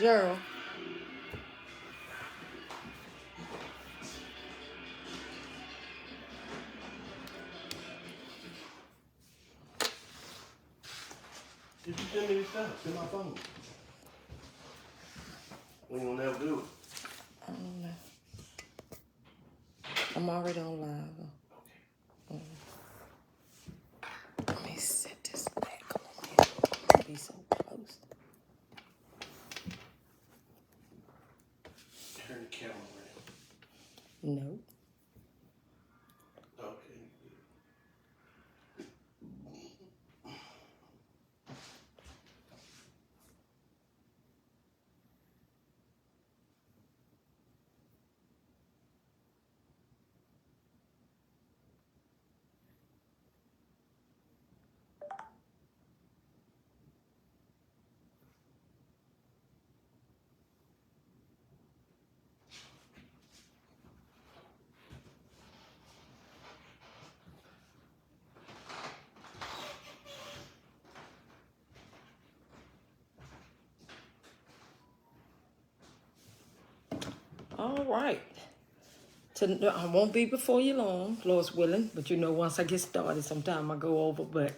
Gerald. Did you send me this stuff? Send my phone. We ain't gonna never do it. I don't know. I'm already on live. Let me set this back on here. Be so close. Turn the camera around. No. Okay. All right. I won't be before you long, Lord's willing. But once I get started, sometime I go over. But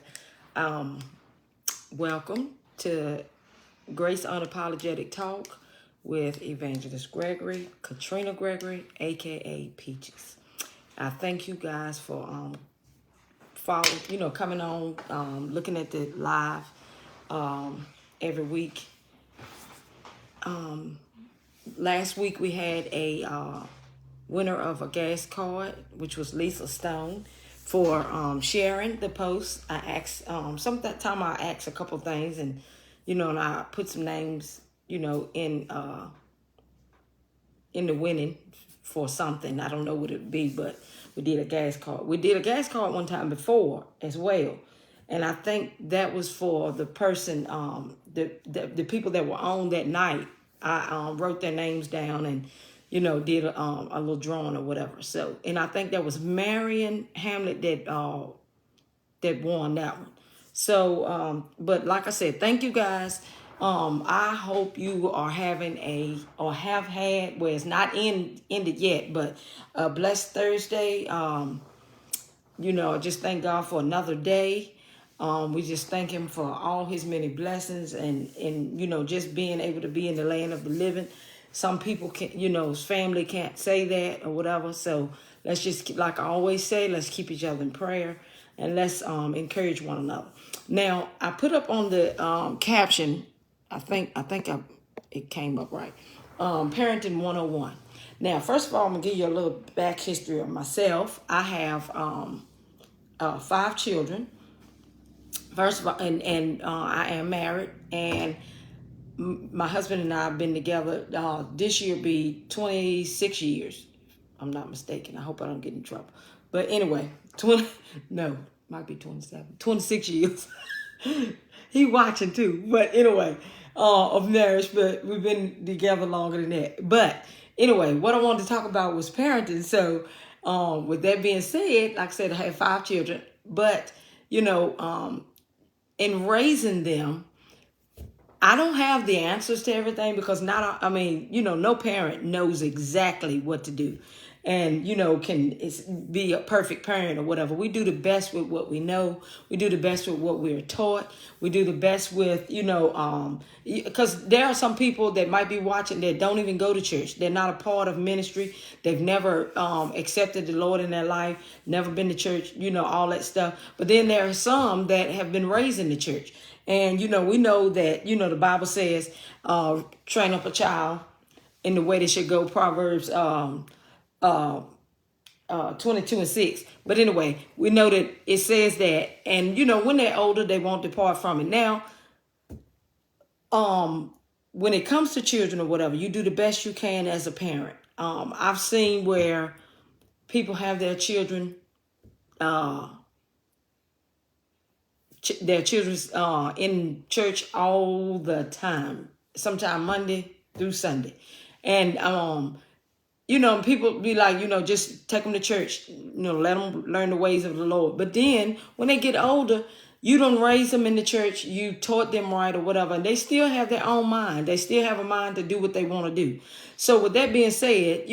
welcome to Grace Unapologetic Talk with Evangelist Gregory, Katrina Gregory, aka Peaches. I thank you guys for coming on, looking at the live every week. Last week we had a winner of a gas card, which was Lisa Stone, for sharing the post. I asked sometime I asked a couple things, and I put some names, in the winning for something. I don't know what it'd be, but we did a gas card. We did a gas card one time before as well. And I think that was for the person, the people that were on that night. I wrote their names down and, did a little drawing or whatever. So, and I think that was Marion Hamlet that won that one. So, but like I said, thank you guys. I hope you are having or have had, well, it's not ended yet, but a blessed Thursday. Just thank God for another day. We just thank him for all his many blessings and just being able to be in the land of the living. Some people can't, his family can't say that or whatever. So let's just, like I always say, let's keep each other in prayer and let's encourage one another. Now, I put up on the caption, I think it came up right. Parenting 101. Now, first of all, I'm gonna give you a little back history of myself. I have 5 children. First of all, and I am married, and my husband and I have been together. This year be 26 years. I'm not mistaken. I hope I don't get in trouble. But anyway, might be 27. 26 years. He watching too. But anyway, of marriage, but we've been together longer than that. But anyway, what I wanted to talk about was parenting. So with that being said, like I said, I had 5 children. But, in raising them, I don't have the answers to everything because no parent knows exactly what to do and, can be a perfect parent or whatever. We do the best with what we know. We do the best with what we're taught. We do the best with, because there are some people that might be watching that don't even go to church. They're not a part of ministry. They've never accepted the Lord in their life, never been to church, all that stuff. But then there are some that have been raised in the church. And, we know that, the Bible says, train up a child in the way they should go, Proverbs 22:6. But anyway, we know that it says that, and, when they're older, they won't depart from it. Now, when it comes to children or whatever, you do the best you can as a parent. I've seen where people have their children, in church all the time, sometime Monday through Sunday. And, people be like, just take them to church, let them learn the ways of the Lord. But then when they get older, You don't raise them in the church, you taught them right or whatever, and they still have their own mind. They still have a mind to do what they want to do. So with that being said,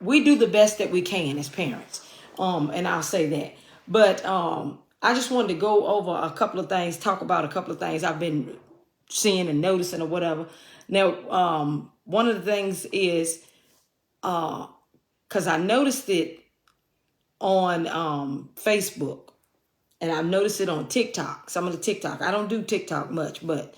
we do the best that we can as parents. And I'll say that. But I just wanted to go over a couple of things, talk about a couple of things I've been seeing and noticing or whatever. Now, one of the things is, because I noticed it on Facebook, and I've noticed it on TikTok, some of the TikTok. I don't do TikTok much, but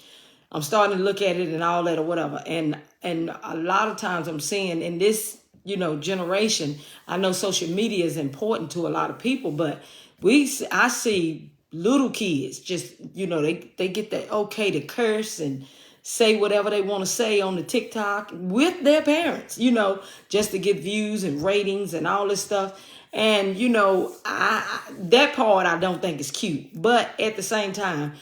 I'm starting to look at it and all that or whatever. And a lot of times I'm seeing in this, generation, I know social media is important to a lot of people, but I see little kids just, they get the okay to curse and say whatever they want to say on the TikTok with their parents, just to get views and ratings and all this stuff. And, that part I don't think is cute. But at the same time,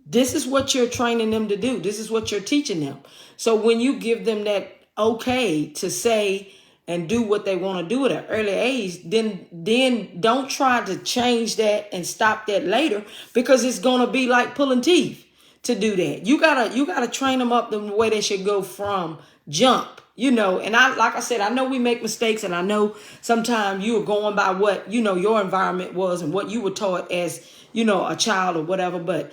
this is what you're training them to do. This is what you're teaching them. So when you give them that okay to say and do what they want to do at an early age, then don't try to change that and stop that later, because it's going to be like pulling teeth to do that. You gotta train them up the way they should go from jump, and like I said, I know we make mistakes, and I know sometimes you are going by what, your environment was and what you were taught as, a child or whatever. But,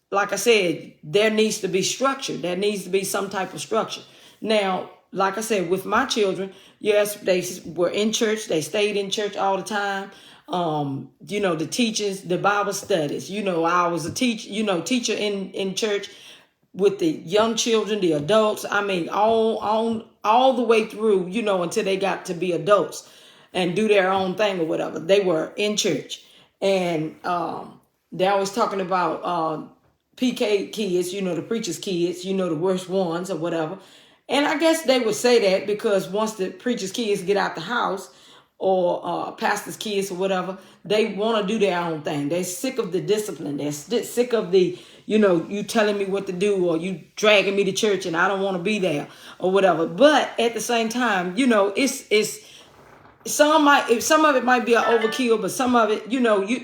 like I said, there needs to be structure. There needs to be some type of structure. Now, like I said, with my children, yes, they were in church. They stayed in church all the time. The teachers, the Bible studies, I was a teacher in church with the young children, the adults. I mean, all the way through, until they got to be adults and do their own thing or whatever. They were in church. And they're always talking about PK kids, the preacher's kids, the worst ones or whatever. And I guess they would say that because once the preacher's kids get out the house, or pastor's kids or whatever, they want to do their own thing. They're sick of the discipline. They're sick of the, you telling me what to do, or you dragging me to church and I don't want to be there or whatever. But at the same time, it's some of it might be an overkill, but some of it,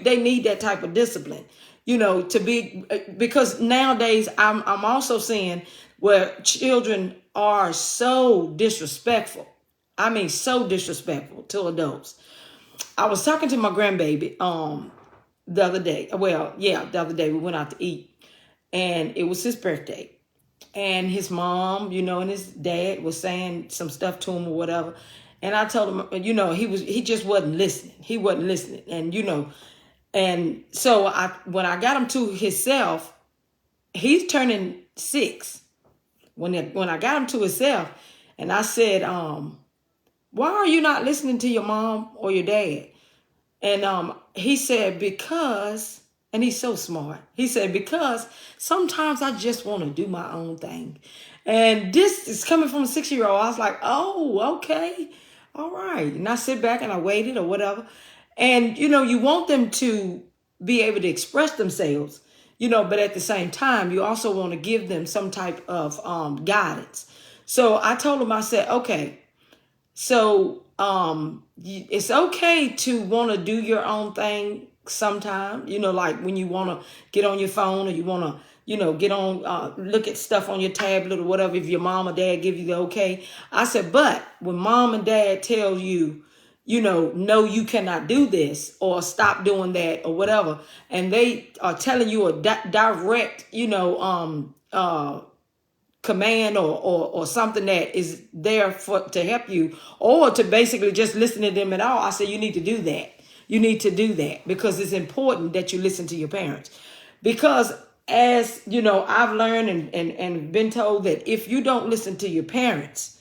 they need that type of discipline, to be, because nowadays I'm also seeing where children are so disrespectful. I mean, so disrespectful to adults. I was talking to my grandbaby the other day. The other day we went out to eat, and it was his birthday. And his mom, and his dad was saying some stuff to him or whatever. And I told him, he just wasn't listening. He wasn't listening. And, and so when I got him to himself, he's turning 6. When I got him to himself, and I said, why are you not listening to your mom or your dad? And he said, because, and he's so smart. He said, because sometimes I just want to do my own thing. And this is coming from a 6-year-old. I was like, oh, okay. All right. And I sit back and I waited or whatever. And, you want them to be able to express themselves, but at the same time, you also want to give them some type of guidance. So I told him, I said, okay, so it's okay to want to do your own thing sometime, like when you want to get on your phone, or you want to, get on, look at stuff on your tablet or whatever, if your mom or dad give you the okay. I said, but when mom and dad tell you, no, you cannot do this, or stop doing that or whatever, and they are telling you a direct, command or something that is there to help you, or to basically just listen to them at all, I say you need to do that. You need to do that, because it's important that you listen to your parents. Because as I've learned and been told that if you don't listen to your parents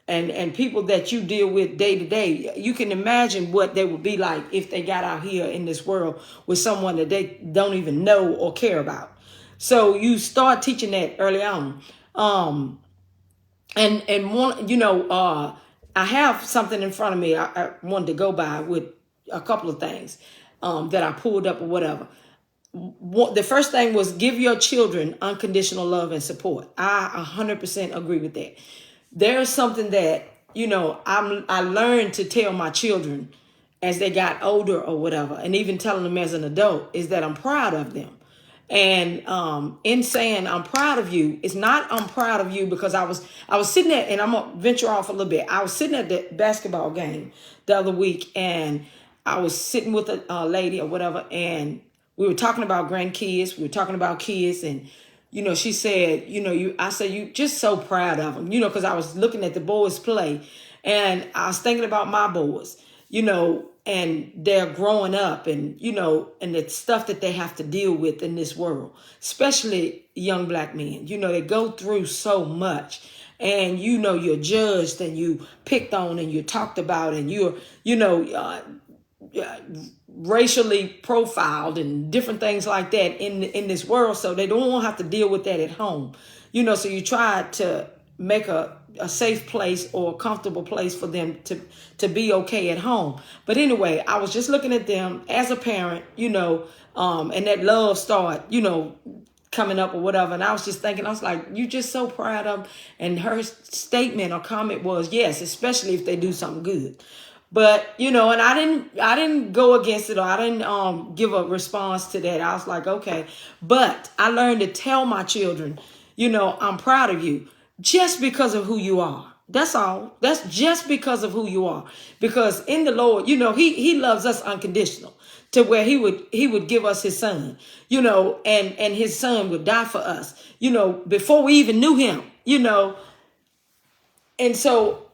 and people that you deal with day to day, you can imagine what they would be like if they got out here in this world with someone that they don't even know or care about. So you start teaching that early on. And one, I have something in front of me I wanted to go by with a couple of things that I pulled up or whatever. The first thing was give your children unconditional love and support. I 100% agree with that. There's something that, I learned to tell my children as they got older or whatever, and even telling them as an adult, is that I'm proud of them. And in saying I'm proud of you, it's not I'm proud of you because I was sitting there, and I'm gonna venture off a little bit. I was sitting at the basketball game the other week, and I was sitting with a lady or whatever, and we were talking about grandkids. We were talking about kids, and she said, I said, you just so proud of them, because I was looking at the boys play, and I was thinking about my boys, and they're growing up, and and the stuff that they have to deal with in this world, especially young black men. They go through so much, and you're judged, and you picked on, and you're talked about, and you're racially profiled and different things like that in this world. So they don't want to have to deal with that at home, so you try to make a safe place or a comfortable place for them to be okay at home. But anyway, I was just looking at them as a parent, and that love started, coming up or whatever. And I was just thinking, I was like, you just so proud of them. And her statement or comment was, yes, especially if they do something good. But, and I didn't go against it, or I didn't give a response to that. I was like, okay. But I learned to tell my children, I'm proud of you just because of who you are. That's all. That's just because of who you are. Because in the Lord, he loves us unconditional, to where he would give us his son, and his son would die for us, before we even knew him, And so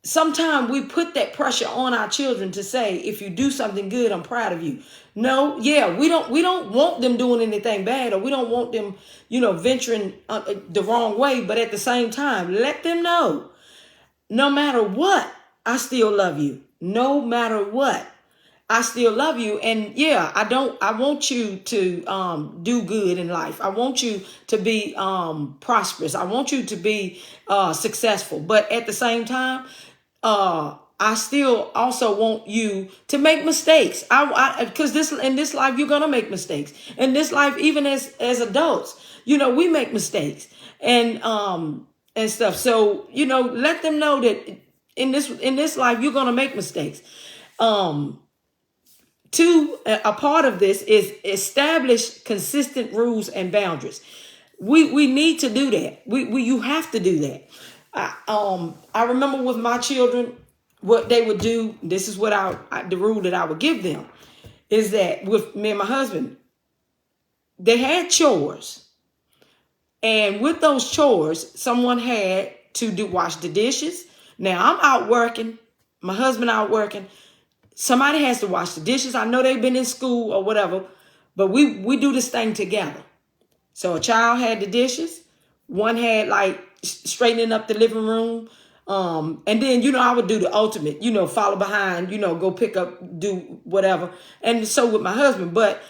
sometimes we put that pressure on our children to say, if you do something good, I'm proud of you. No, yeah, we don't want them doing anything bad, or we don't want them, venturing the wrong way. But at the same time, let them know, no matter what, I still love you. No matter what, I still love you. And yeah, I want you to do good in life. I want you to be prosperous. I want you to be successful. But at the same time, I still also want you to make mistakes. Because in this life, you're gonna make mistakes. In this life, even as adults, we make mistakes and stuff. So let them know that in this life, you're gonna make mistakes. A part of this is establish consistent rules and boundaries. We need to do that. You have to do that. I remember with my children, what they would do. This is what the rule that I would give them is that with me and my husband, they had chores, and with those chores, someone had to wash the dishes. Now I'm out working, my husband out working. Somebody has to wash the dishes. I know they've been in school or whatever, but we do this thing together. So a child had the dishes. One had like straightening up the living room. And then, I would do the ultimate, follow behind, go pick up, do whatever. And so with my husband, but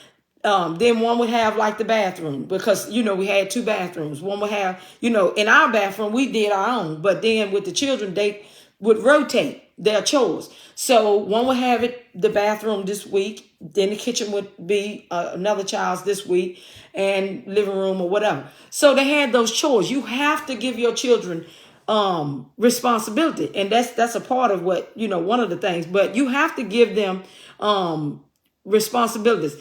then one would have like the bathroom, because, we had two bathrooms. One would have, in our bathroom, we did our own. But then with the children, they would rotate their chores. So one would have the bathroom this week. Then the kitchen would be another child's this week, and living room or whatever. So they had those chores. You have to give your children responsibility. And that's a part of what, one of the things. But you have to give them responsibilities,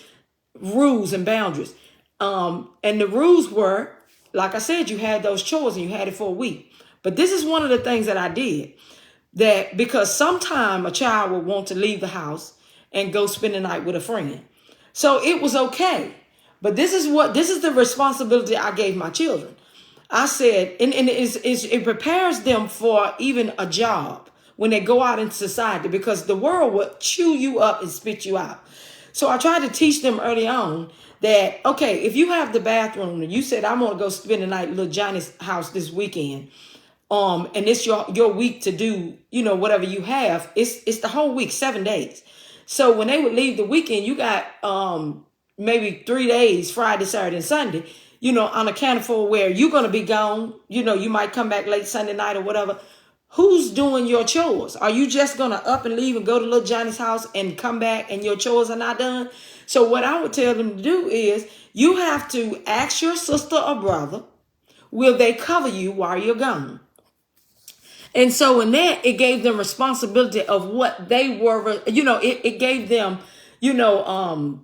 rules and boundaries. And the rules were, like I said, you had those chores and you had it for a week. But this is one of the things that I did. That because sometime a child would want to leave the house and go spend the night with a friend. So it was okay. But this is the responsibility I gave my children. I said, and it prepares them for even a job when they go out in society, because the world will chew you up and spit you out. So I tried to teach them early on that, okay, if you have the bathroom and you said, I'm going to go spend the night at little Johnny's house this weekend, and it's your week to do, whatever you have, it's the whole week, 7 days. So when they would leave the weekend, you got maybe 3 days, Friday, Saturday, and Sunday, unaccounted for, where you're going to be gone. You might come back late Sunday night or whatever. Who's doing your chores? Are you just going to up and leave and go to little Johnny's house and come back and your chores are not done? So what I would tell them to do is, you have to ask your sister or brother, will they cover you while you're gone? And so in that, it gave them responsibility of what they were, it gave them, you know,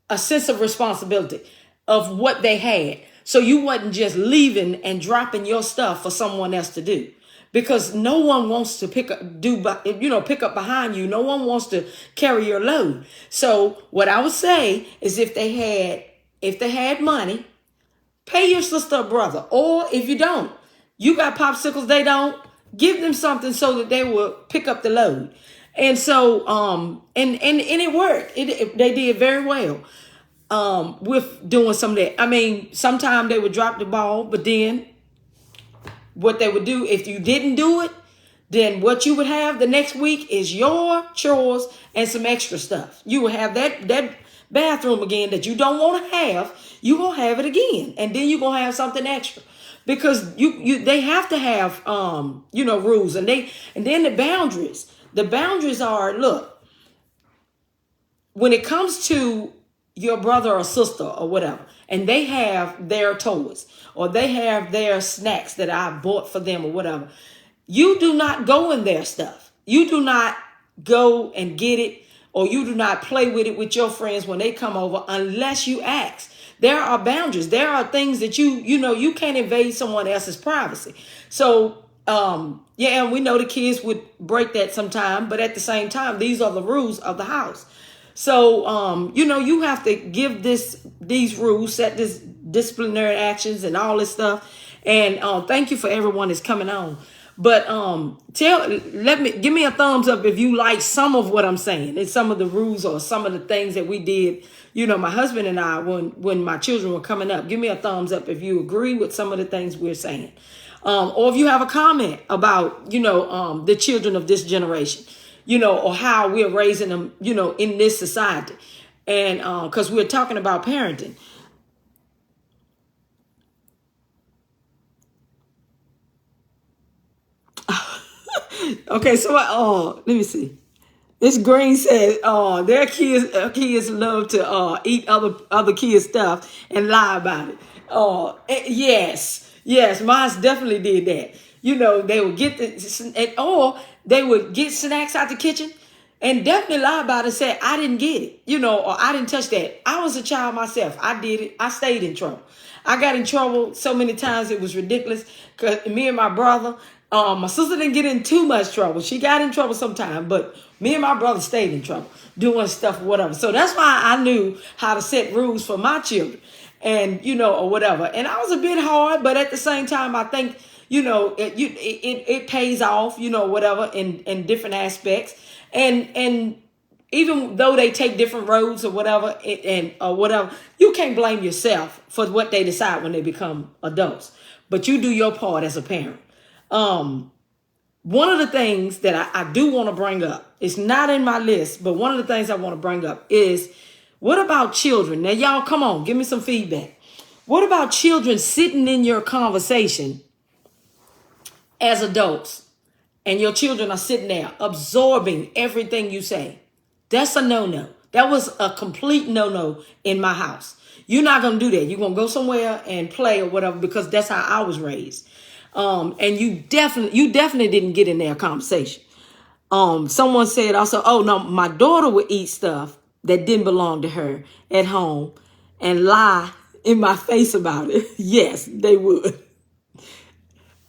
a sense of responsibility of what they had. So you wasn't just leaving and dropping your stuff for someone else to do. Because no one wants to pick up behind you. No one wants to carry your load. So what I would say is if they had money, pay your sister or brother. Or if you don't, you got popsicles, they don't, give them something so that they will pick up the load. And so, and it worked. They did very well with doing some of that. I mean, sometimes they would drop the ball, but then what they would do, if you didn't do it, then what you would have the next week is your chores and some extra stuff. You will have that bathroom again that you don't want to have. You gonna have it again, and then you gonna have something extra, because they have to have rules, and then the boundaries. The boundaries are, look, when it comes to your brother or sister or whatever, and they have their toys or they have their snacks that I bought for them or whatever, you do not go in their stuff. You do not go and get it, or you do not play with it with your friends when they come over unless you ask. There are boundaries. There are things that you can't invade someone else's privacy. So, and we know the kids would break that sometime, but at the same time, these are the rules of the house. So, you have to give these rules, set this disciplinary actions and all this stuff. And thank you for everyone that's coming on. But give me a thumbs up if you like some of what I'm saying and some of the rules or some of the things that we did. My husband and I, when my children were coming up, give me a thumbs up if you agree with some of the things we're saying. Or if you have a comment about, the children of this generation, or how we're raising them, in this society. And because we're talking about parenting. Okay, so let me see. This Green says, their kids love to eat other kids' stuff and lie about it. Yes, mine definitely did that. They would get or they would get snacks out the kitchen and definitely lie about it and say, I didn't get it, or I didn't touch that. I was a child myself. I did it. I stayed in trouble. I got in trouble so many times it was ridiculous, because me and my brother, my sister didn't get in too much trouble. She got in trouble sometimes, but me and my brother stayed in trouble doing stuff or whatever. So that's why I knew how to set rules for my children and, or whatever. And I was a bit hard, but at the same time, I think, it pays off, whatever in different aspects. And even though they take different roads or whatever, you can't blame yourself for what they decide when they become adults. But you do your part as a parent. One of the things that I do want to bring up, it's not in my list, but one of the things I want to bring up is, what about children? Now, y'all, come on, give me some feedback. What about children sitting in your conversation as adults, and your children are sitting there absorbing everything you say? That's a no-no. That was a complete no-no in my house. You're not going to do that. You're going to go somewhere and play or whatever, because that's how I was raised. And you definitely didn't get in their conversation. Someone said also, oh no, my daughter would eat stuff that didn't belong to her at home and lie in my face about it. Yes, they would.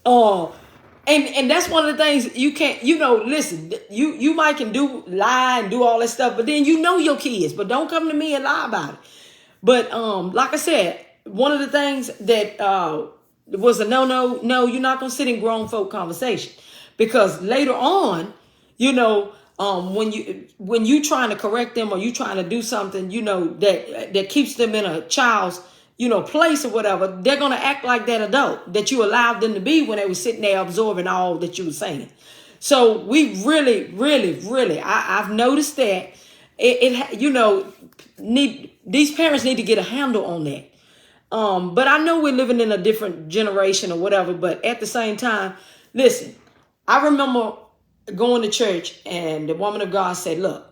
And that's one of the things you can't, listen, you might can lie and do all that stuff, but then your kids, but don't come to me and lie about it. But like I said, one of the things that was a no, you're not going to sit in grown folk conversation, because later on, when you trying to correct them or you trying to do something, that keeps them in a child's, place or whatever, they're going to act like that adult that you allowed them to be when they were sitting there absorbing all that you were saying. So we really, I've noticed that these parents need to get a handle on that. But I know we're living in a different generation or whatever, but at the same time, listen, I remember going to church and the woman of God said, look,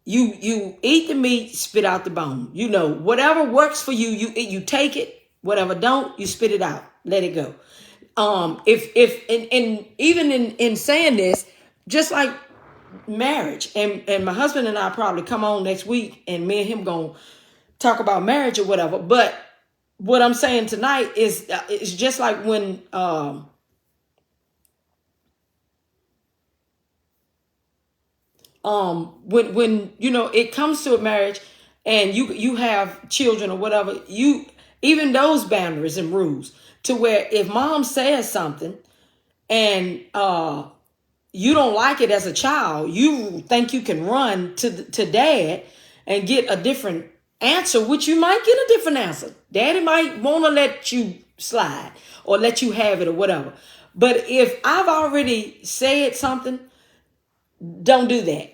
you eat the meat, spit out the bone. Whatever works for you, you take it. Whatever don't, you spit it out. Let it go. if and even in saying this, just like marriage, and my husband and I probably come on next week, and me and him gonna talk about marriage or whatever. But what I'm saying tonight is it's just like when you know it comes to a marriage, and you have children or whatever, you even those boundaries and rules to where if mom says something and you don't like it as a child, you think you can run to dad and get a different answer, which you might get a different answer. Daddy might want to let you slide or let you have it or whatever. But if I've already said something, don't do that.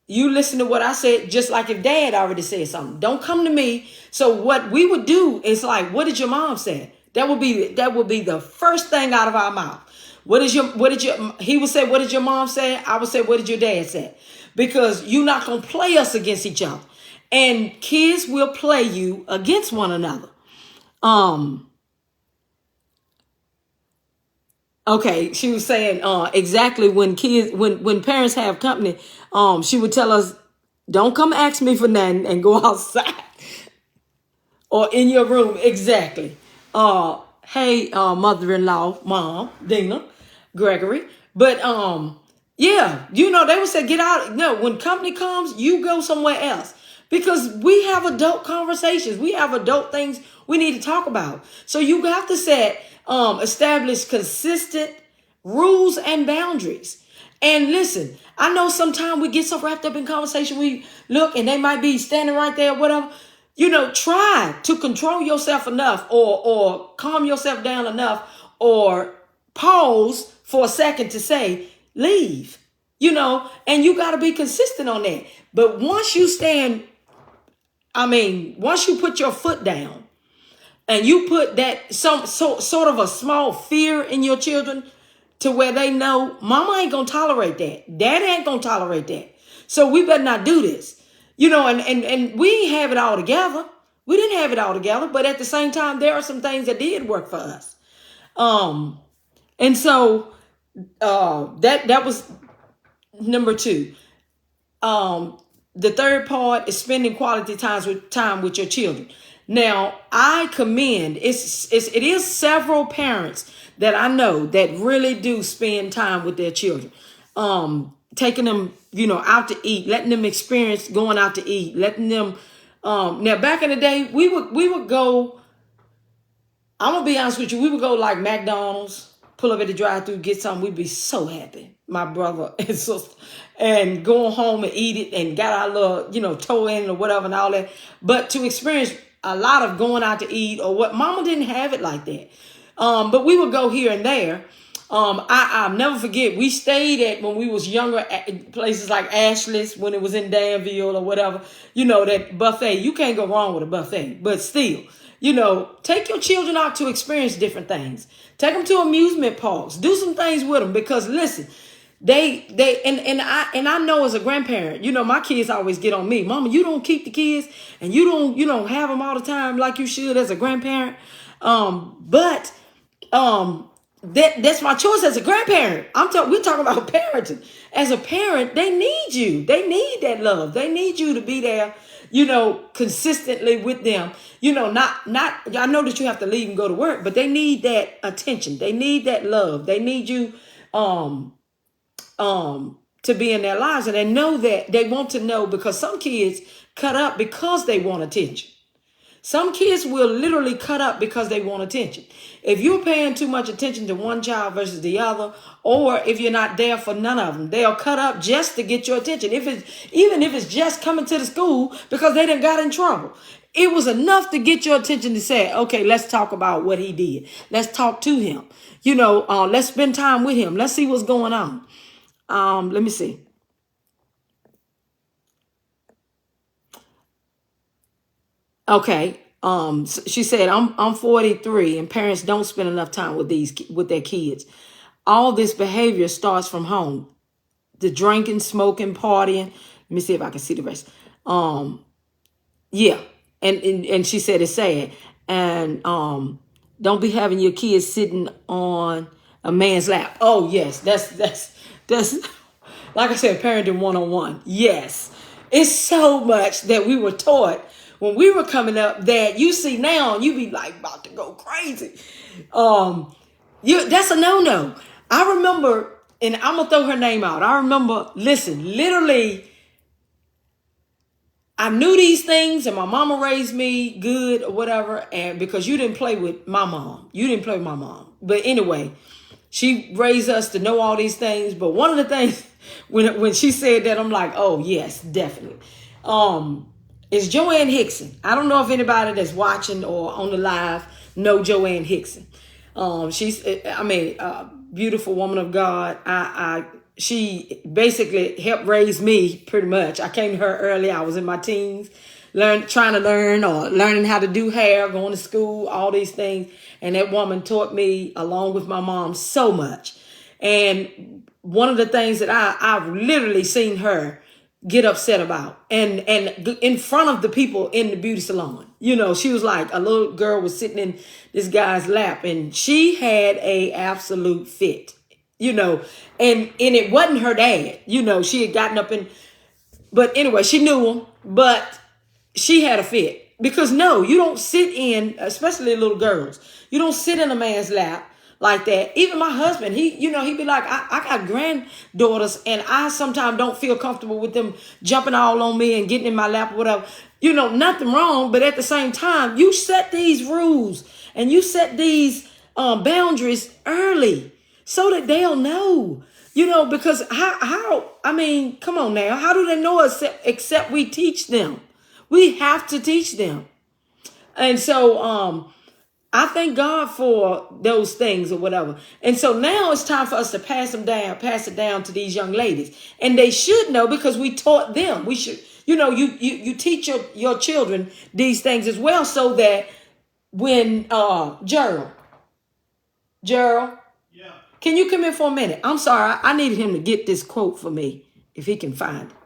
You listen to what I said, just like if dad already said something. Don't come to me. So what we would do is like, what did your mom say? That would be the first thing out of our mouth. He would say, what did your mom say? I would say, what did your dad say? Because you're not going to play us against each other. And kids will play you against one another. Okay, she was saying exactly when parents have company, she would tell us, don't come ask me for nothing and go outside or in your room. Exactly. Hey, mother-in-law, mom, Dina, Gregory. But yeah, you know, they would say, get out. No, when company comes, you go somewhere else. Because we have adult conversations. We have adult things we need to talk about. So you have to establish consistent rules and boundaries. And listen, I know sometimes we get so wrapped up in conversation, we look and they might be standing right there, whatever. You know, try to control yourself enough or calm yourself down enough or pause for a second to say, leave, you know, and you got to be consistent on that. But once you once you put your foot down and you put that sort of a small fear in your children to where they know mama ain't going to tolerate that. Daddy ain't going to tolerate that. So we better not do this. You know, and we didn't have it all together. We didn't have it all together, but at the same time, there are some things that did work for us. And so that was number 2. The third part is spending quality time with your children. Now, I commend it is several parents that I know that really do spend time with their children. Taking them, you know, out to eat, letting them experience going out to eat, letting them now back in the day, we would go, I'm gonna be honest with you, we would go like McDonald's, pull up at the drive-thru, get something, we'd be so happy, my brother and sister, and going home and eat it and got our little, you know, toe in or whatever and all that. But to experience a lot of going out to eat or what, mama didn't have it like that. But we would go here and there. I'll never forget, we stayed at, when we was younger, at places like Ashley's when it was in Danville or whatever, you know, that buffet. You can't go wrong with a buffet, but still, you know, take your children out to experience different things. Take them to amusement parks. Do some things with them because listen, I know as a grandparent, you know, my kids always get on me. Mama, you don't keep the kids and you don't have them all the time like you should as a grandparent. That's my choice as a grandparent. We're talking about parenting. As a parent, they need you. They need that love. They need you to be there, you know, consistently with them. You know, not. I know that you have to leave and go to work, but they need that attention. They need that love. They need you, to be in their lives, and they know that they want to know because some kids cut up because they want attention. Some kids will literally cut up because they want attention. If you're paying too much attention to one child versus the other, or if you're not there for none of them, they'll cut up just to get your attention. Even if it's just coming to the school because they done got in trouble. It was enough to get your attention to say, okay, let's talk about what he did. Let's talk to him. You know, let's spend time with him. Let's see what's going on. Let me see. Okay. She said, I'm 43 and parents don't spend enough time with their kids. All this behavior starts from home. The drinking, smoking, partying. Let me see if I can see the rest. Yeah. And she said it's sad. And Don't be having your kids sitting on a man's lap. Oh yes, that's like I said, parenting 101. Yes. It's so much that we were taught when we were coming up that you see now and you be like about to go crazy. That's a no-no. I remember, and I'm gonna throw her name out. I remember, listen, literally, I knew these things and my mama raised me good or whatever, and because you didn't play with my mom. You didn't play with my mom. But anyway, she raised us to know all these things. But one of the things when she said that, I'm like, oh yes, definitely. Is Joanne Hickson. I don't know if anybody that's watching or on the live know Joanne Hickson. She's, a beautiful woman of God. She basically helped raise me pretty much. I came to her early. I was in my teens, trying to learning how to do hair, going to school, all these things. And that woman taught me, along with my mom, so much. And one of the things that I've literally seen her get upset about, and in front of the people in the beauty salon, she was like, a little girl was sitting in this guy's lap, and she had a absolute fit, and it wasn't her dad. She had gotten up but anyway, she knew him, but she had a fit. Because no, you don't sit in, especially little girls, you don't sit in a man's lap like that. Even my husband, he'd be like, I got granddaughters and I sometimes don't feel comfortable with them jumping all on me and getting in my lap or whatever. Nothing wrong, but at the same time, you set these rules and you set these boundaries early so that they'll know. Because come on now, how do they know except we teach them? We have to teach them. And so I thank God for those things or whatever. And so now it's time for us to pass it down to these young ladies. And they should know because we taught them. We should, you teach your children these things as well, so that when Gerald, Yeah. can you come here for a minute? I'm sorry, I needed him to get this quote for me if he can find it.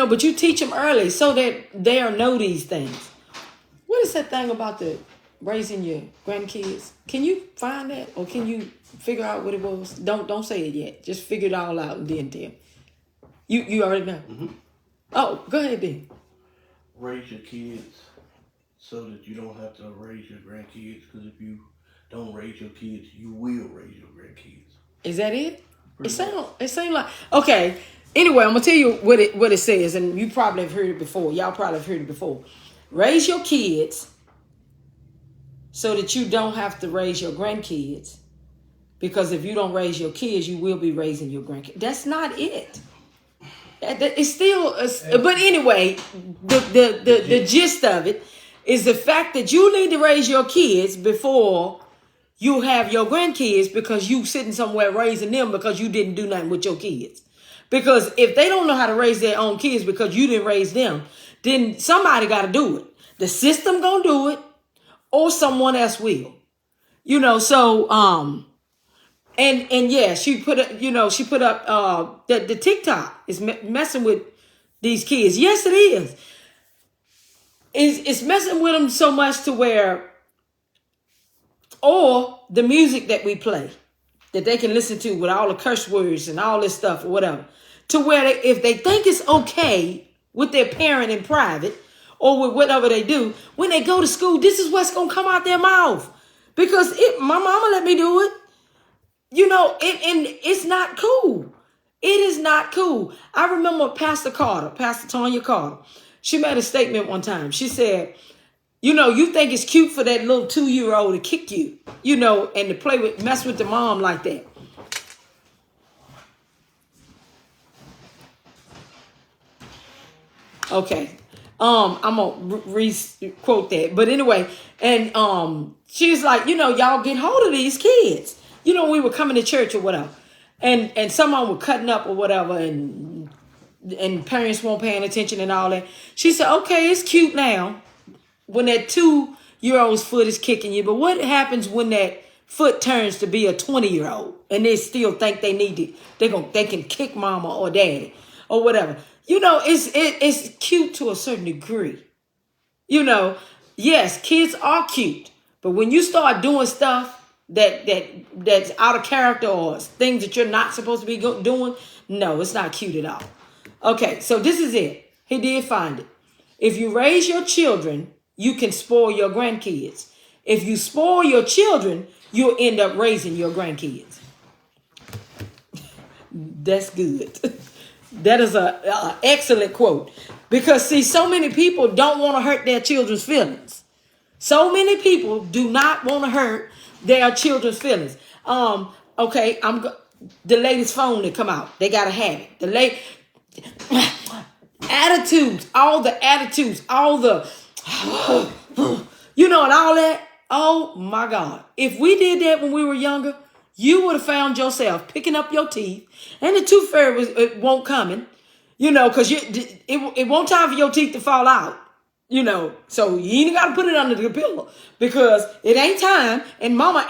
But you teach them early so that they'll know these things. What is that thing about the raising your grandkids? Can you find that, or can you figure out what it was? Don't say it yet. Just figure it all out and then tell. You already know. Mm-hmm. Oh, go ahead, then. Raise your kids so that you don't have to raise your grandkids. Because if you don't raise your kids, you will raise your grandkids. Is that it? It sounds like okay. Anyway, I'm gonna tell you what it says, and you probably have heard it before. Y'all probably have heard it before. Raise your kids so that you don't have to raise your grandkids. Because if you don't raise your kids, you will be raising your grandkids. That's not it. It's still, but anyway, the gist of it is the fact that you need to raise your kids before you have your grandkids, because you sitting somewhere raising them because you didn't do nothing with your kids. Because if they don't know how to raise their own kids because you didn't raise them, then somebody got to do it. The system gonna do it, or someone else will. So and yeah, she put up the TikTok is messing with these kids. Yes, it is. It's messing with them so much to where, or the music that we play that they can listen to with all the curse words and all this stuff or whatever, to where if they think it's okay with their parent in private or with whatever they do, when they go to school, this is what's going to come out their mouth. Because my mama let me do it. And it's not cool. It is not cool. I remember Pastor Tanya Carter, she made a statement one time. She said, you think it's cute for that little 2-year-old to kick you, and to mess with the mom like that. Okay. I'm gonna re-quote that. But anyway, and she's like, y'all get hold of these kids. We were coming to church or whatever. And someone were cutting up or whatever, and parents weren't paying attention and all that. She said, okay, it's cute now when that 2-year-old's foot is kicking you, but what happens when that foot turns to be a 20-year-old and they still think they can kick mama or daddy or whatever? It's cute to a certain degree, yes, kids are cute, but when you start doing stuff that's out of character or things that you're not supposed to be doing, no, it's not cute at all. Okay, so this is it. He did find it. If you raise your children, you can spoil your grandkids. If you spoil your children, you'll end up raising your grandkids. That's good. That is a excellent quote. Because see, so many people don't want to hurt their children's feelings. So many people do not want to hurt their children's feelings. Okay, the latest phone that come out. They gotta have it. The late attitudes, all the attitudes, all the and all that. Oh my God. If we did that when we were younger, you would have found yourself picking up your teeth, and the tooth fairy it won't coming, because it won't time for your teeth to fall out, So you ain't got to put it under the pillow because it ain't time, and mama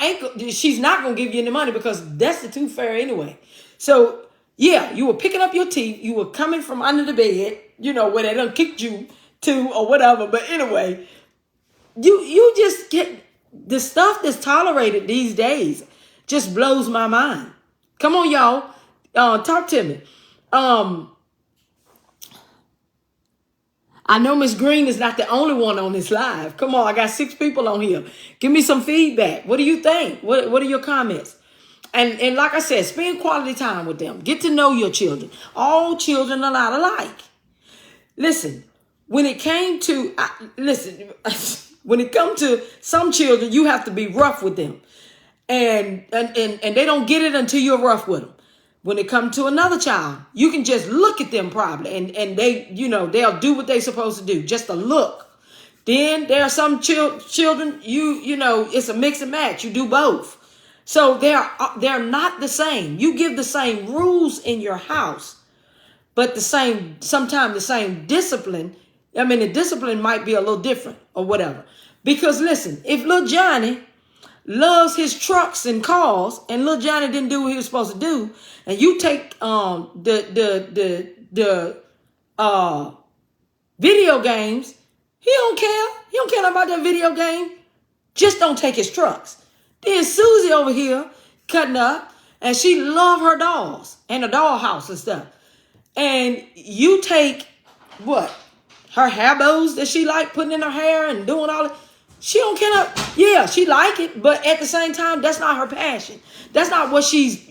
she's not going to give you any money because that's the tooth fairy anyway. So yeah, you were picking up your teeth, you were coming from under the bed, where they done kicked you to or whatever. But anyway, you just get the stuff that's tolerated these days. Just blows my mind. Come on, y'all. Talk to me. I know Miss Green is not the only one on this live. Come on, I got 6 people on here. Give me some feedback. What do you think? What are your comments? And like I said, spend quality time with them. Get to know your children. All children are not alike. Listen, when it comes to some children, you have to be rough with them. And they don't get it until you're rough with them. When it comes to another child, you can just look at them probably, and they, they'll do what they're supposed to do, just a look. Then there are some children, it's a mix and match. You do both. So they're not the same. You give the same rules in your house, but sometimes the same discipline. I mean, the discipline might be a little different or whatever. Because listen, if little Johnny loves his trucks and cars, and little Johnny didn't do what he was supposed to do, and you take the video games, he don't care. He don't care about that video game. Just don't take his trucks. Then Susie over here cutting up, and she love her dolls and the dollhouse and stuff. And you take what? Her hair bows that she like putting in her hair and doing all that. She don't care. Yeah, she like it, but at the same time, that's not her passion. That's not what she's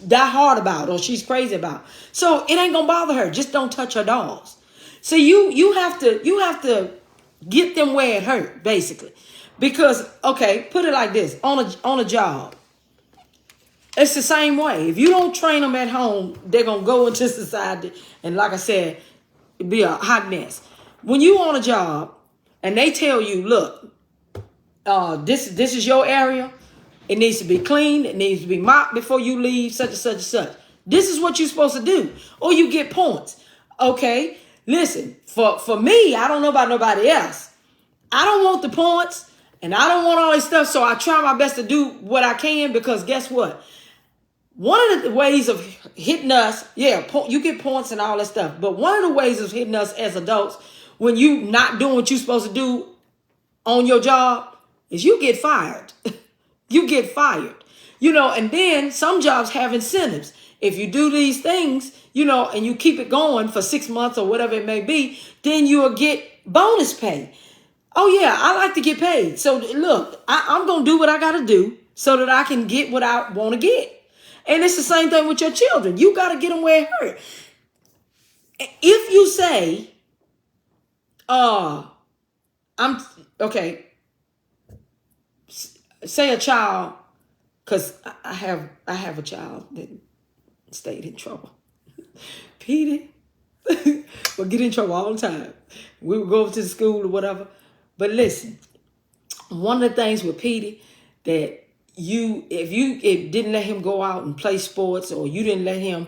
that hard about or she's crazy about. So it ain't gonna bother her. Just don't touch her dolls. So you have to get them where it hurt, basically. Because okay, put it like this: on a job, it's the same way. If you don't train them at home, they're gonna go into society, and like I said, it'd be a hot mess. When you on a job and they tell you, look, this is your area. It needs to be cleaned. It needs to be mopped before you leave, such and such and such. This is what you're supposed to do. Or you get points. Okay, listen, for me, I don't know about nobody else. I don't want the points and I don't want all this stuff. So I try my best to do what I can, because guess what? One of the ways of hitting us, you get points and all that stuff. But one of the ways of hitting us as adults, when you not doing what you're supposed to do on your job, is you get fired. You get fired. And then some jobs have incentives. If you do these things, and you keep it going for 6 months or whatever it may be, then you'll get bonus pay. Oh yeah, I like to get paid. So look, I'm going to do what I got to do so that I can get what I want to get. And it's the same thing with your children. You got to get them where it hurt. If you say, say a child, because I have a child that stayed in trouble. Petey would get in trouble all the time. We would go over to the school or whatever. But listen, one of the things with Petey that if you didn't let him go out and play sports, or you didn't let him,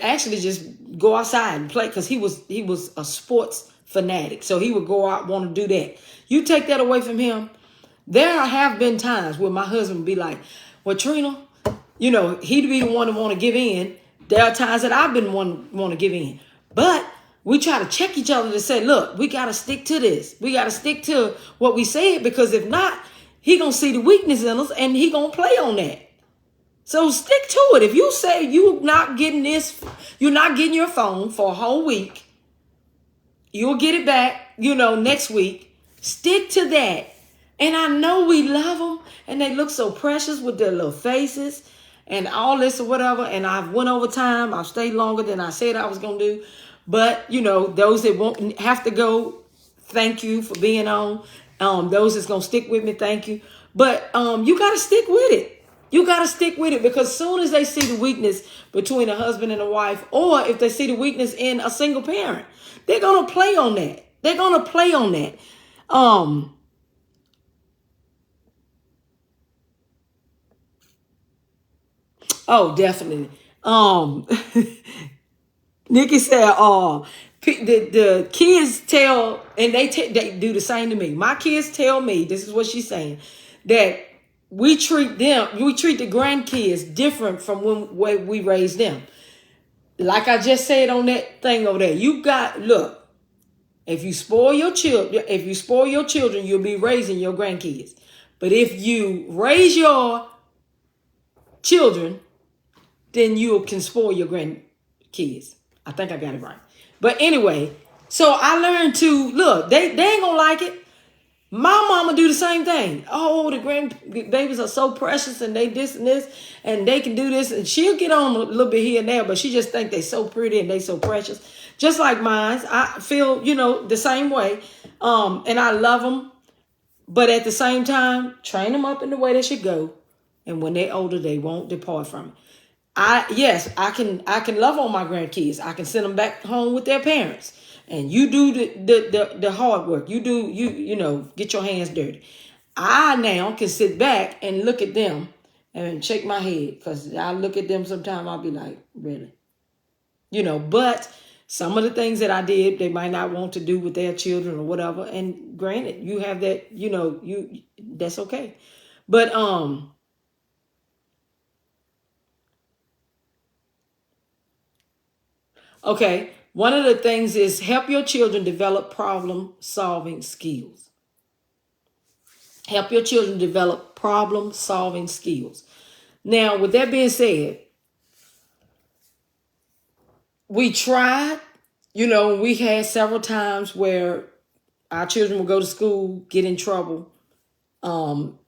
actually just go outside and play, because he was a sports fanatic. So he would go out, want to do that. You take that away from him. There have been times where my husband would be like, well, Trina, he'd be the one to want to give in. There are times that I've been one want to give in. But we try to check each other to say, look, we got to stick to this. We got to stick to what we said, because if not, he going to see the weakness in us and he going to play on that. So stick to it. If you say you're not getting your phone for a whole week, you'll get it back, next week. Stick to that. And I know we love them and they look so precious with their little faces and all this or whatever. And I've went over time. I've stayed longer than I said I was going to do. But, those that won't have to go, thank you for being on. Those that's going to stick with me, thank you. But you got to stick with it. You got to stick with it, because as soon as they see the weakness between a husband and a wife, or if they see the weakness in a single parent, they're going to play on that. They're going to play on that. Oh, definitely. Nikki said, the kids tell, and they do the same to me. My kids tell me, this is what she's saying, that we treat the grandkids different from way we raised them. Like I just said on that thing over there, look, if you spoil your children, you'll be raising your grandkids. But if you raise your children, then you can spoil your grandkids. I think I got it right. But anyway, so I learned to, look, they ain't gonna like it. My mama do the same thing. Oh, the grandbabies are so precious and they this and this and they can do this. And she'll get on a little bit here and there, but she just think they so pretty and they so precious. Just like mine. I feel, the same way. And I love them. But at the same time, train them up in the way they should go. And when they're older, they won't depart from it. I can love on my grandkids. I can send them back home with their parents. And you do the hard work. You do, get your hands dirty. I now can sit back and look at them and shake my head, because I look at them sometimes, I'll be like, really? But some of the things that I did, they might not want to do with their children or whatever. And granted, you have that, that's okay. But, okay. One of the things is help your children develop problem-solving skills. Help your children develop problem-solving skills. Now, with that being said, we tried, we had several times where our children would go to school, get in trouble, and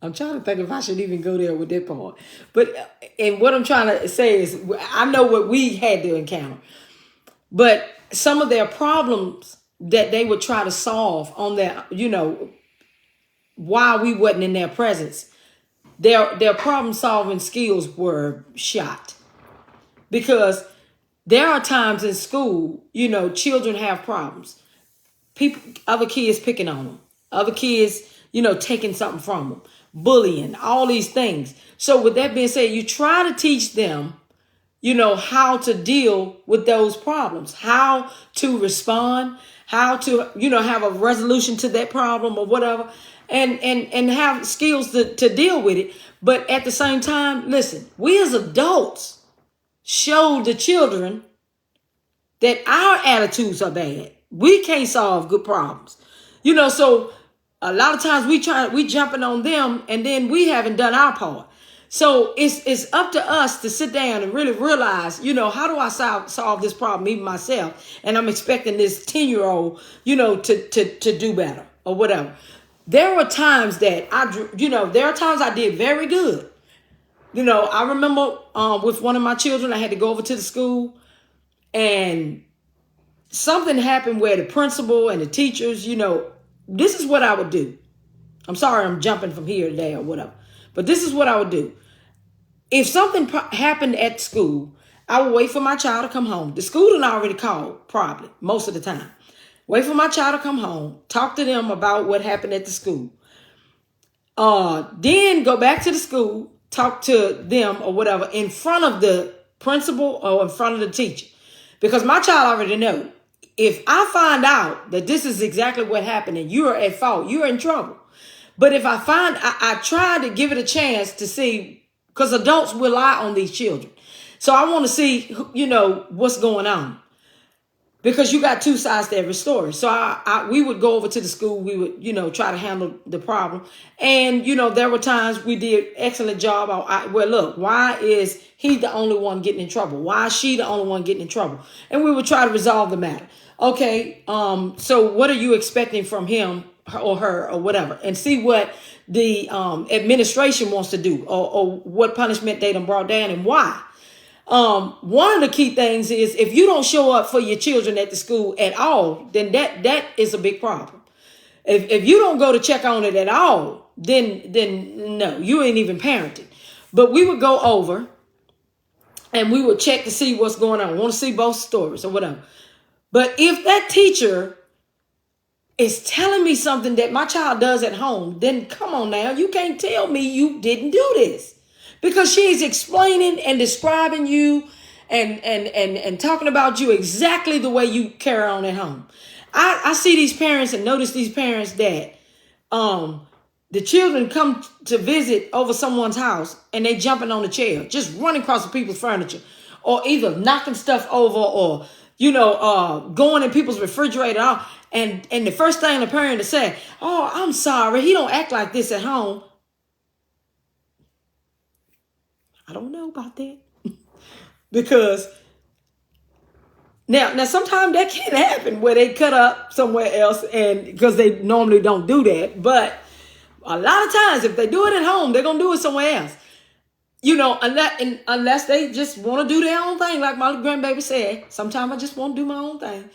I'm trying to think if I should even go there with that part. But, and what I'm trying to say is, I know what we had to encounter. But some of their problems that they would try to solve on their, while we wasn't in their presence, their problem-solving skills were shot. Because there are times in school, children have problems. Other kids picking on them. Other kids, taking something from them. Bullying, all these things. So with that being said, you try to teach them, how to deal with those problems, how to respond, how to, have a resolution to that problem or whatever, and have skills to deal with it. But at the same time, listen, we as adults show the children that our attitudes are bad. We can't solve good problems. So a lot of times we jumping on them and then we haven't done our part. So it's up to us to sit down and really realize, how do I solve this problem, even myself? And I'm expecting this 10-year-old, to do better or whatever. There were times that I did very good. I remember with one of my children, I had to go over to the school and something happened where the principal and the teachers, this is what I would do. I'm sorry, I'm jumping from here to there or whatever. But this is what I would do. If something happened at school, I would wait for my child to come home. The school had already called, probably, most of the time. Wait for my child to come home. Talk to them about what happened at the school. Then go back to the school, talk to them or whatever in front of the principal or in front of the teacher. Because my child already knows. If I find out that this is exactly what happened and you're at fault, you're in trouble. But if I try to give it a chance to see, because adults rely on these children. So I want to see, what's going on, because you got two sides to every story. So we would go over to the school. We would, try to handle the problem. And, there were times we did excellent job. Well, look, why is he the only one getting in trouble? Why is she the only one getting in trouble? And we would try to resolve the matter. Okay, so what are you expecting from him or her or whatever? And see what the administration wants to do, or what punishment they done brought down and why. One of the key things is, if you don't show up for your children at the school at all, then that is a big problem. If you don't go to check on it at all, then no, you ain't even parenting. But we would go over and we would check to see what's going on. I want to see both stories or whatever. But if that teacher is telling me something that my child does at home, then come on now, you can't tell me you didn't do this. Because she's explaining and describing you and talking about you exactly the way you carry on at home. I see these parents and notice these parents that the children come to visit over someone's house and they jumping on the chair, just running across the people's furniture, or either knocking stuff over, or going in people's refrigerator. And the first thing the parent to say, "Oh, I'm sorry, he don't act like this at home." I don't know about that. Because now sometimes that can happen where they cut up somewhere else, and because they normally don't do that. But a lot of times, if they do it at home, they're gonna do it somewhere else. Unless they just want to do their own thing, like my grandbaby said. Sometimes I just want to do my own thing.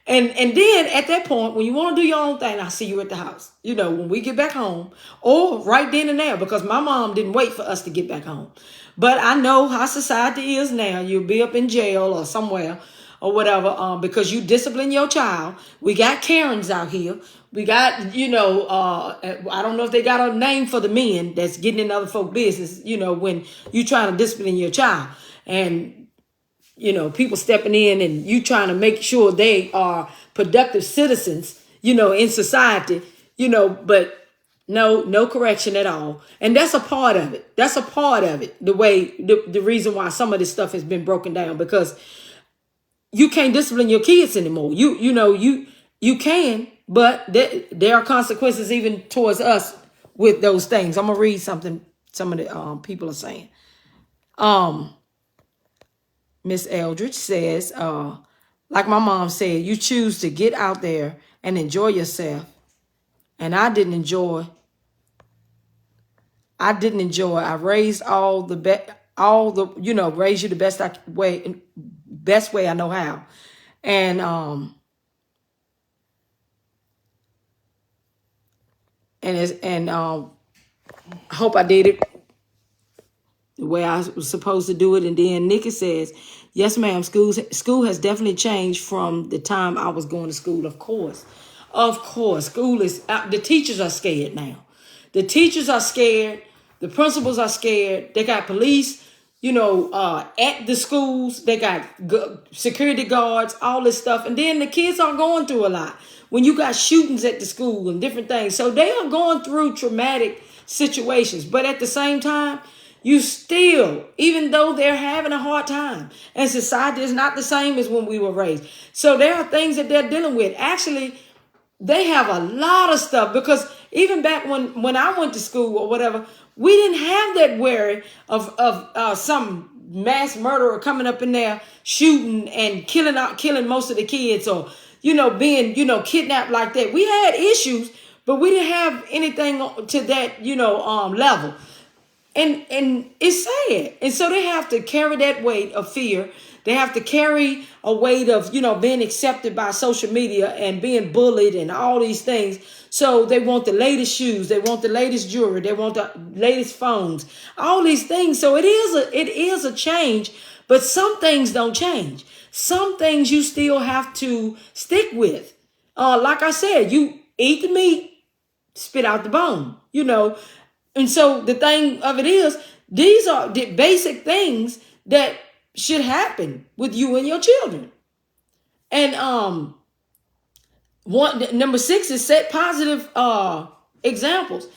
And then at that point, when you want to do your own thing, I'll see you at the house. When we get back home, or right then and there, because my mom didn't wait for us to get back home. But I know how society is now. You'll be up in jail or somewhere or whatever, because you discipline your child. We got Karens out here. We got, I don't know if they got a name for the men that's getting in other folk business, when you trying to discipline your child. And people stepping in and you trying to make sure they are productive citizens, in society, but no correction at all. And that's a part of it. That's a part of it. The reason why some of this stuff has been broken down, because you can't discipline your kids anymore. You can, but there are consequences even towards us with those things. I'm going to read something some of the people are saying. Miss Eldridge says, like my mom said, you choose to get out there and enjoy yourself. And I didn't enjoy. I raised raised you the best way I know how. And I hope I did it the way I was supposed to do it. And then Nikki says, yes, ma'am, school has definitely changed from the time I was going to school. Of course, school is, the teachers are scared now. The teachers are scared. The principals are scared. They got police, at the schools. They got security guards, all this stuff. And then the kids are going through a lot. When you got shootings at the school and different things. So they are going through traumatic situations. But at the same time, you still, even though they're having a hard time, and society is not the same as when we were raised. So there are things that they're dealing with. Actually, they have a lot of stuff, because even back when I went to school or whatever, we didn't have that worry of some mass murderer coming up in there shooting and killing most of the kids, or being kidnapped like that. We had issues, but we didn't have anything to that level. And it's sad. And so they have to carry that weight of fear. They have to carry a weight of, being accepted by social media and being bullied and all these things. So they want the latest shoes. They want the latest jewelry. They want the latest phones, all these things. So it is a change, but some things don't change. Some things you still have to stick with. Like I said, you eat the meat, spit out the bone, And so the thing of it is, these are the basic things that should happen with you and your children. And number 6 is set positive examples.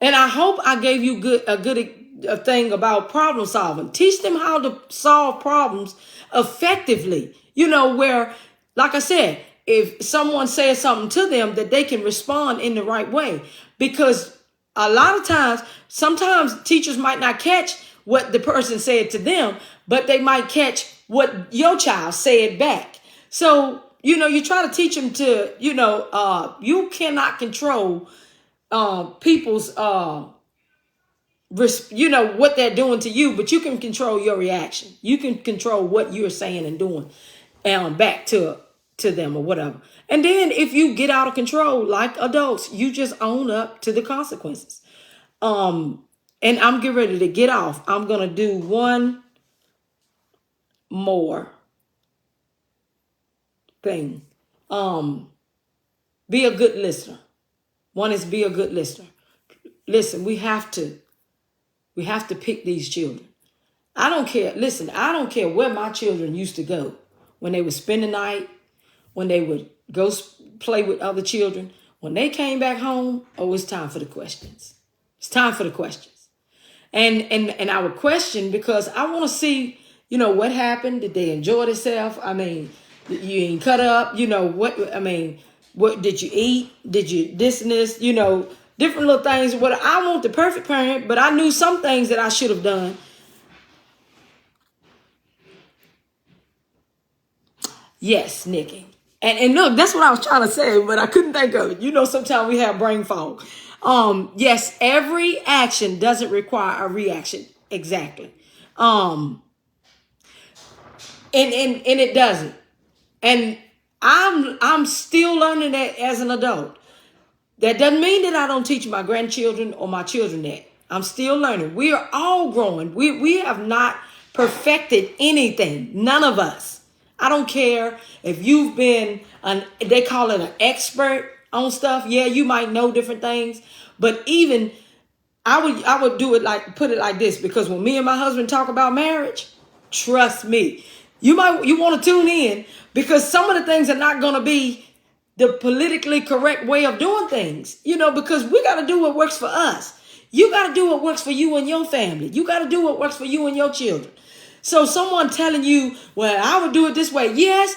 And I hope I gave you a good a thing about problem solving. Teach them how to solve problems effectively. You know, where, like I said, if someone says something to them, that they can respond in the right way. Because a lot of times, sometimes teachers might not catch what the person said to them, but they might catch what your child said back. So, you know, you try to teach them to, you cannot control people's, what they're doing to you, but you can control your reaction. You can control what you're saying and doing back to them or whatever. And then if you get out of control, like adults, you just own up to the consequences. And I'm getting ready to get off. I'm going to do one more thing. Be a good listener. One is be a good listener. Listen, we have to pick these children. I don't care. Listen, I don't care where my children used to go when they would spend the night, when they would go play with other children. When they came back home, it's time for the questions. It's time for the questions. And I would question because I want to see, what happened. Did they enjoy themselves? I mean, you ain't cut up, what did you eat? Did you this and this, different little things. What I want the perfect parent, but I knew some things that I should have done. Yes, Nikki. And look, that's what I was trying to say, but I couldn't think of it. Sometimes we have brain fog. Yes, every action doesn't require a reaction. Exactly. And it doesn't. And I'm still learning that as an adult. That doesn't mean that I don't teach my grandchildren or my children that. I'm still learning. We are all growing. We have not perfected anything. None of us. I don't care if you've been, they call it an expert on stuff. Yeah, you might know different things. But even, I would put it like this. Because when me and my husband talk about marriage, trust me, you want to tune in. Because some of the things are not going to be the politically correct way of doing things, because we got to do what works for us. You got to do what works for you and your family. You got to do what works for you and your children. So someone telling you, well, I would do it this way. Yes,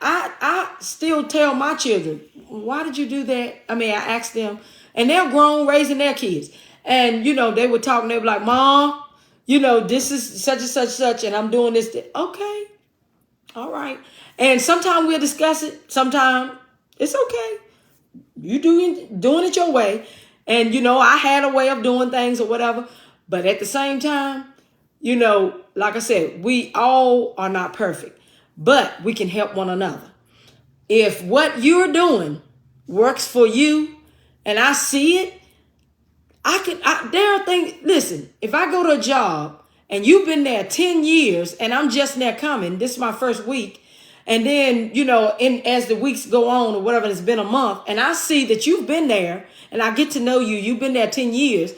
I still tell my children, why did you do that? I asked them, and they're grown raising their kids. And, they would talk and they were like, Mom, this is such and such, and I'm doing this. Okay. All right. And sometimes we'll discuss it. Sometimes it's okay. You doing it your way. And, I had a way of doing things or whatever. But at the same time, like I said, we all are not perfect. But we can help one another. If what you're doing works for you and I see it, there are things, listen, if I go to a job and you've been there 10 years and I'm just now coming, this is my first week. And then, as the weeks go on or whatever, it's been a month and I see that you've been there and I get to know you, you've been there 10 years.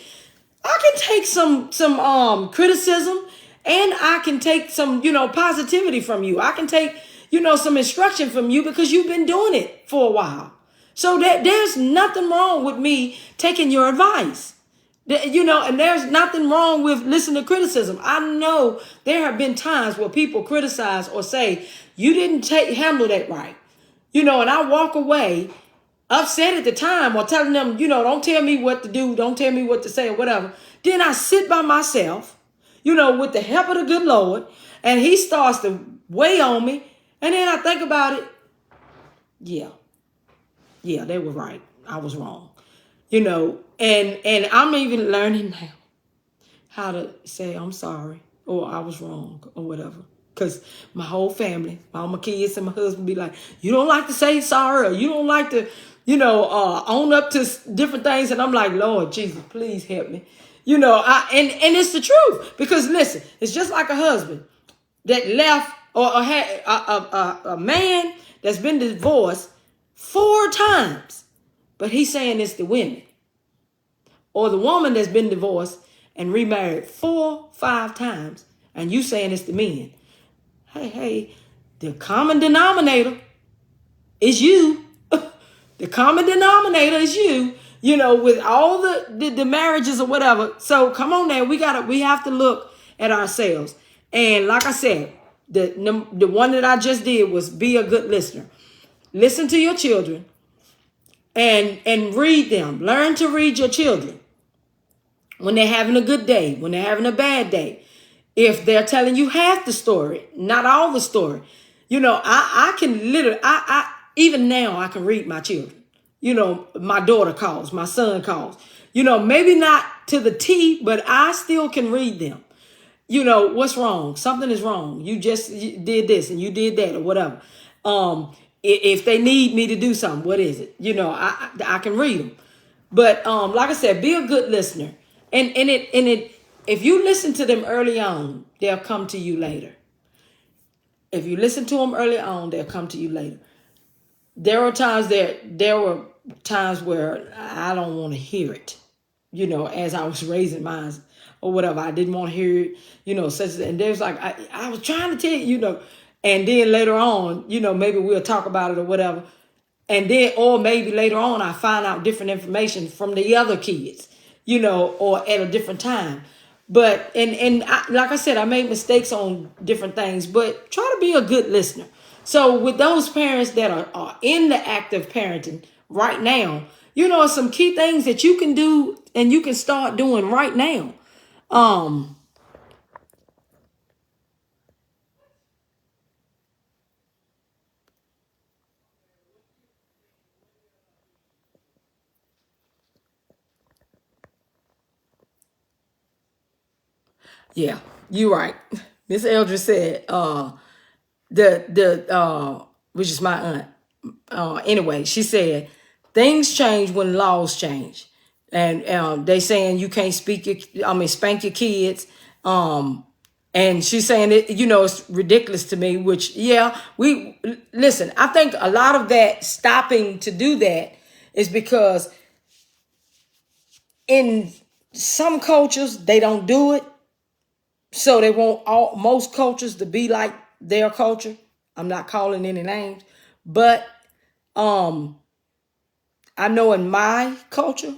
I can take some criticism and I can take some, positivity from you. I can take, some instruction from you because you've been doing it for a while. So there's nothing wrong with me taking your advice. And there's nothing wrong with listening to criticism. I know there have been times where people criticize or say, you didn't handle that right. And I walk away upset at the time or telling them, don't tell me what to do. Don't tell me what to say or whatever. Then I sit by myself, with the help of the good Lord, and he starts to weigh on me. And then I think about it. Yeah, they were right. I was wrong. And I'm even learning now how to say I'm sorry or I was wrong or whatever. Because my whole family, all my kids and my husband be like, you don't like to say sorry or you don't like to, own up to different things. And I'm like, Lord Jesus, please help me. And it's the truth. Because listen, it's just like a husband that left or had a man that's been divorced 4 times. But he's saying it's the women. Or the woman that's been divorced and remarried 4, 5 times. And you saying it's the men. Hey, the common denominator is you. The common denominator is you. with all the marriages or whatever. So come on now, we have to look at ourselves. And like I said, the one that I just did was be a good listener. Listen to your children and read them. Learn to read your children when they're having a good day, when they're having a bad day. If they're telling you half the story, not all the story. I can literally, even now I can read my children. My daughter calls, my son calls. Maybe not to the T, but I still can read them. What's wrong? Something is wrong. You did this and you did that or whatever. If they need me to do something, what is it? I can read them. But like I said, be a good listener. And if you listen to them early on, they'll come to you later. If you listen to them early on, they'll come to you later. There were times where I don't want to hear it. As I was raising mine or whatever, I didn't want to hear it. And there's like I was trying to tell you, and then later on, maybe we'll talk about it or whatever. And then, or maybe later on, I find out different information from the other kids, or at a different time. But, like I said, I made mistakes on different things, but try to be a good listener. So with those parents that are in the act of parenting right now, some key things that you can do and you can start doing right now. Yeah, you're right. Miss Eldridge said, which is my aunt. Anyway, she said, things change when laws change. And they saying you can't spank your kids. And she's saying it, it's ridiculous to me, which, listen, I think a lot of that stopping to do that is because in some cultures, they don't do it. So they want most cultures to be like their culture. I'm not calling any names, but I know in my culture,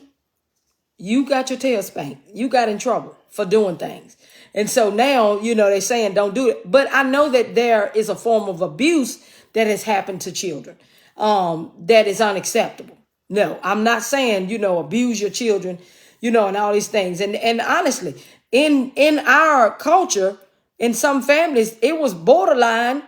you got your tail spanked. You got in trouble for doing things. And so now, they're saying don't do it. But I know that there is a form of abuse that has happened to children that is unacceptable. No, I'm not saying, abuse your children, and all these things. And honestly, in our culture, in some families, it was borderline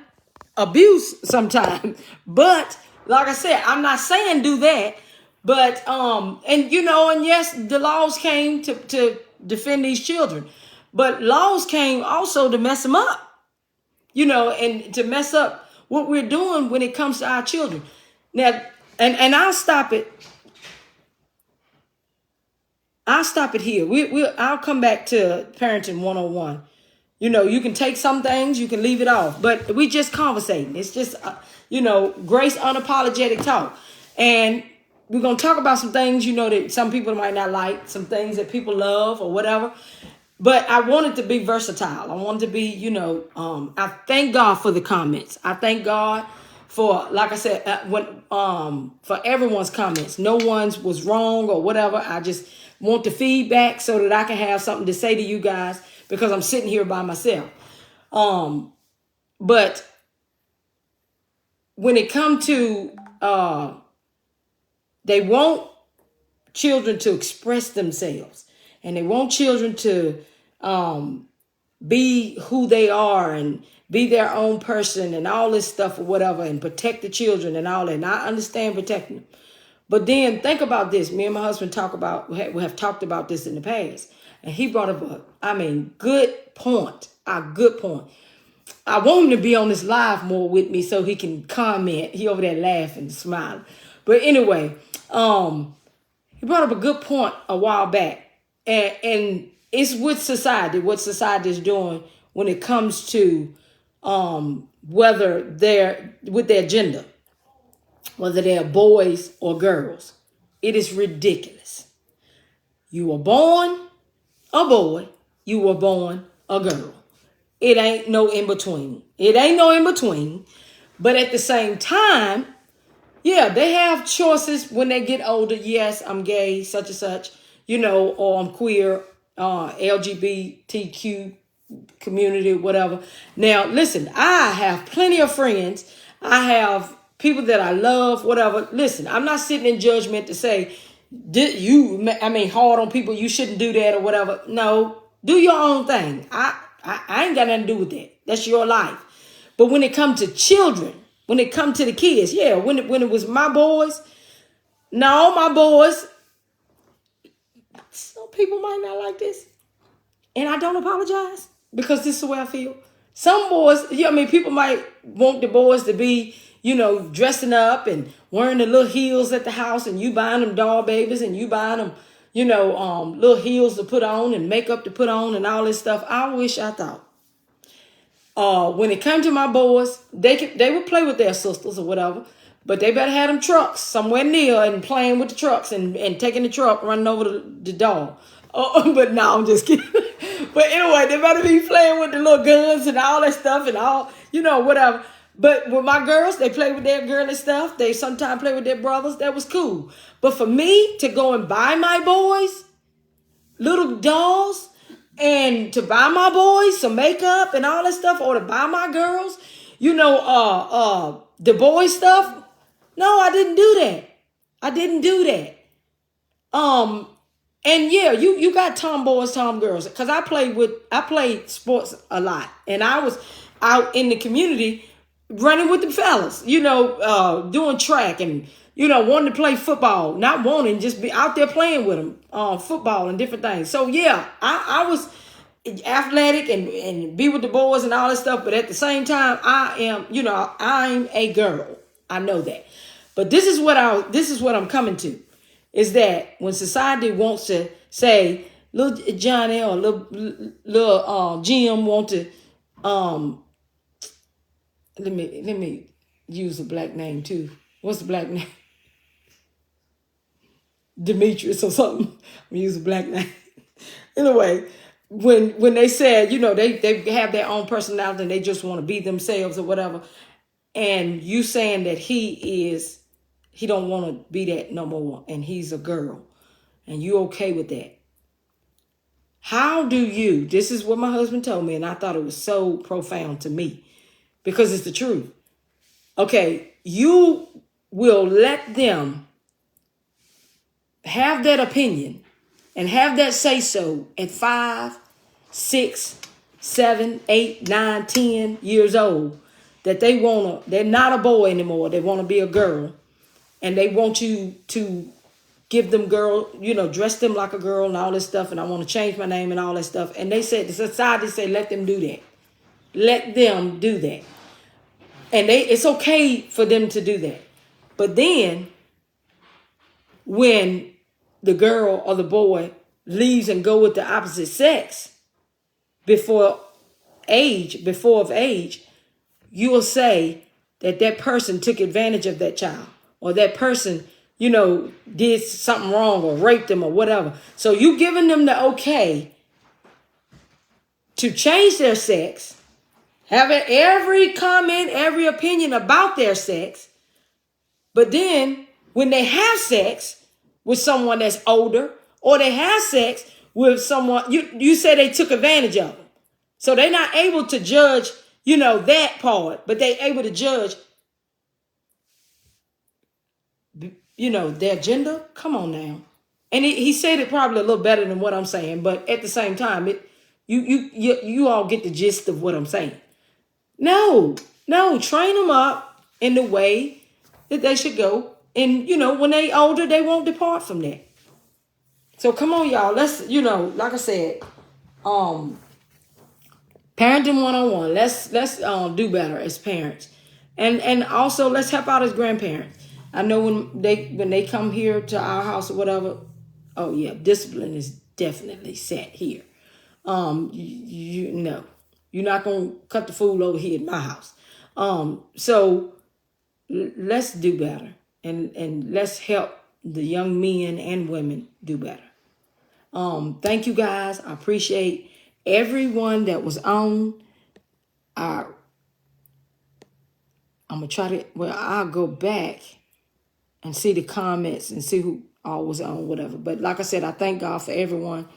abuse sometimes. But like I said, I'm not saying do that. But and yes, the laws came to defend these children, but laws came also to mess them up, and to mess up what we're doing when it comes to our children. Now, and I'll stop it. I'll stop it here. I'll come back to parenting 101. You can take some things, you can leave it off, but we just conversating. It's just, Grace Unapologetic Talk. And we're going to talk about some things, that some people might not like, some things that people love or whatever. But I want it to be versatile. I want it to be, I thank God for the comments. I thank God for, like I said, for everyone's comments. No one's was wrong or whatever. I just want the feedback so that I can have something to say to you guys because I'm sitting here by myself. But when it comes to, they want children to express themselves and they want children to be who they are and be their own person and all this stuff or whatever and protect the children and all that. And I understand protecting them. But then think about this. Me and my husband we have talked about this in the past. And he brought up good point. A good point. I want him to be on this live more with me so he can comment. He over there laughing, smiling. But anyway, he brought up a good point a while back. And it's with society, what society is doing when it comes to whether they're with their gender, whether they're boys or girls. It is ridiculous. You were born a boy, you were born a girl. It ain't no in between. It ain't no in between. But at the same time, yeah, they have choices when they get older. Yes, I'm gay, such and such, or I'm queer, LGBTQ community, whatever. Now, listen, I have plenty of friends. I have people that I love, whatever. Listen, I'm not sitting in judgment to say, hard on people, you shouldn't do that or whatever. No, do your own thing. I ain't got nothing to do with that. That's your life. But when it comes to children, when it comes to the kids, yeah, when it was my boys, no, my boys, some people might not like this. And I don't apologize because this is the way I feel. Some boys, people might want the boys to be, dressing up and wearing the little heels at the house, and you buying them doll babies, and you buying them, little heels to put on and makeup to put on and all this stuff. I wish I thought. When it came to my boys, they would play with their sisters or whatever, but they better have them trucks somewhere near and playing with the trucks and taking the truck, running over the dog. Oh, but no, I'm just kidding. But anyway, they better be playing with the little guns and all that stuff and all, whatever. But with my girls, they play with their girly stuff. They sometimes play with their brothers. That was cool. But for me to go and buy my boys little dolls and to buy my boys some makeup and all that stuff, or to buy my girls, the boy stuff. No, I didn't do that. I didn't do that. And yeah, you got tomboys, tomgirls. Cause I played sports a lot. And I was out in the community running with the fellas, doing track and, wanting to play football, not wanting, just be out there playing with them, football and different things. So yeah, I was athletic and be with the boys and all that stuff. But at the same time, I'm a girl. I know that. But this is what I'm coming to, is that when society wants to say, little Johnny or little Jim want to, let me use a black name too. What's the black name? Demetrius or something. I'm gonna use a black name. Anyway, when they said, they have their own personality and they just want to be themselves or whatever, and you saying that he don't want to be that no more, and he's a girl, and you okay with that? How do you? This is what my husband told me, and I thought it was so profound to me because it's the truth. Okay, you will let them have that opinion and have that say so at 5, 6, 7, 8, 9, 10 years old, that they're not a boy anymore. They want to be a girl, and they want you to give them girl, dress them like a girl and all this stuff. And I want to change my name and all that stuff. And they said, the society said, let them do that. Let them do that. And it's okay for them to do that. But then when the girl or the boy leaves and go with the opposite sex before of age, you will say that person took advantage of that child, or that person, did something wrong or raped them or whatever. So you giving them the okay to change their sex, having every comment, every opinion about their sex. But then when they have sex with someone that's older, or they have sex with someone, you say they took advantage of them. So they're not able to judge, that part, but they're able to judge, their gender. Come on now. And he said it probably a little better than what I'm saying, but at the same time, you all get the gist of what I'm saying. No, train them up in the way that they should go. And, when they older, they won't depart from that. So come on, y'all. Let's, like I said, parenting 101. Let's do better as parents. And also let's help out as grandparents. I know when they come here to our house or whatever, oh yeah, discipline is definitely set here. You're not gonna cut the food over here at my house. So let's do better, and let's help the young men and women do better. Thank you guys. I appreciate everyone that was on. I'm gonna try to. Well, I'll go back and see the comments and see who all was on, whatever. But like I said, I thank God for everyone.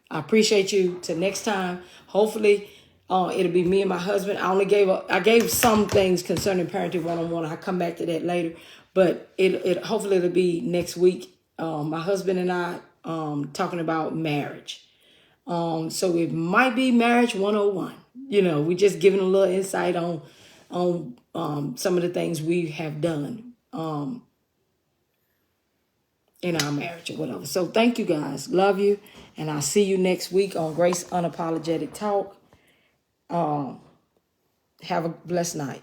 I appreciate you. Till next time, hopefully it'll be me and my husband. I gave some things concerning parenting one-on-one. I'll come back to that later. But hopefully it'll be next week. My husband and I talking about marriage. So it might be marriage 101. You know, we just giving a little insight on some of the things we have done in our marriage or whatever. So thank you guys. Love you. And I'll see you next week on Grace Unapologetic Talk. Have a blessed night.